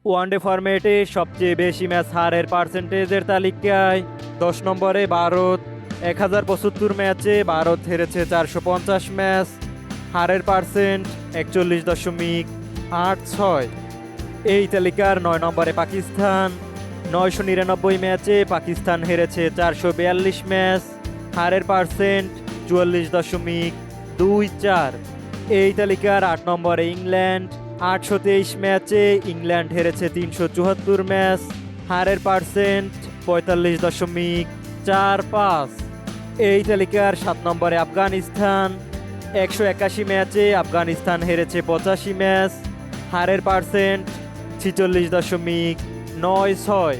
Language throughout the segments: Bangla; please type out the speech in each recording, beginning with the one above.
ওয়ানডে ফরম্যাটে সবচেয়ে বেশি ম্যাচ হারের পার্সেন্টেজের তালিকায় ১০ নম্বরে ভারত। ১,০৭৫ ম্যাচে ভারত হেরেছে ৪৫০ ম্যাচ, হারের পার্সেন্ট ৪১.৮৬। এই তালিকার ৯ নম্বরে পাকিস্তান। ৯৯৯ ম্যাচে পাকিস্তান হেরেছে ৪৪২ ম্যাচ, হারের পার্সেন্ট ৪৪.২৪। এই তালিকার ৮ নম্বরে ইংল্যান্ড। ৮২৩ ম্যাচে ইংল্যান্ড হেরেছে ৩৭৪ ম্যাচ, হারের পার্সেন্ট ৪৫.৪৫। এই তালিকার ৭ নম্বরে আফগানিস্তান। ১৮১ ম্যাচে আফগানিস্তান হেরেছে ৮৫ ম্যাচ, হারের পার্সেন্ট ৪৬.৯৬।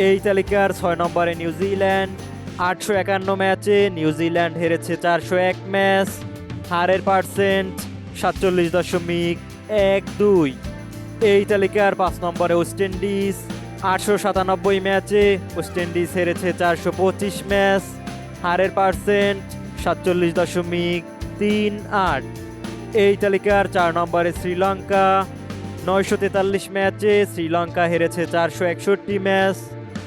এই তালিকার ৬ নম্বরে নিউজিল্যান্ড। ৮৫১ ম্যাচে নিউজিল্যান্ড হেরেছে ৪০১ ম্যাচ, হারের পার্সেন্ট ৪৭.১২। এই তালিকার ৫ নম্বরে ওয়েস্ট ইন্ডিজ। ৮৯৭ ম্যাচে ওয়েস্ট ইন্ডিজ হেরেছে ৪২৫ ম্যাচ, হারের পার্সেন্ট ৪৭.৩৮। এই তালিকার ৪ নম্বরে শ্রীলঙ্কা। ৯৪৩ ম্যাচে শ্রীলঙ্কা হেরেছে ৪৬১ ম্যাচ,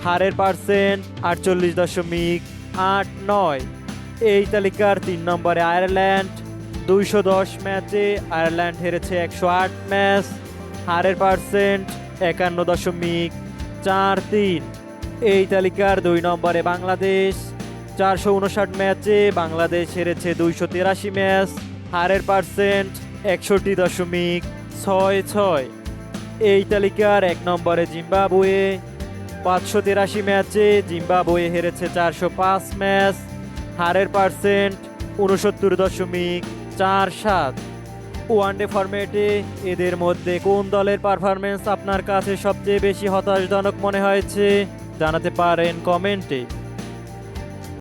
হারের পার্সেন্ট ৪৮.৮৯। এই তালিকার ৩ নম্বরে আয়ারল্যান্ড। ২১০ ম্যাচে আয়ারল্যান্ড হেরেছে ১০৮ ম্যাচ, হারের পার্সেন্ট ৫১.৪৩। এই তালিকার ২ নম্বরে বাংলাদেশ। ৪৫৯ ম্যাচে বাংলাদেশ হেরেছে ২৮৩ ম্যাচ, হারের পার্সেন্ট ৬১.৬৬। এই তালিকার ১ নম্বরে জিম্বাবুয়ে। ৫৮৩ ম্যাচে জিম্বাবুয়ে হেরেছে ৪০৫ ম্যাচ, হারের পার্সেন্ট ৬৯.৪৭। ওয়ানডে ফরম্যাটে এদের মধ্যে কোন দলের পারফরমেন্স আপনার কাছে সবচেয়ে বেশি হতাশাজনক মনে হয়েছে জানাতে পারেন কমেন্টে।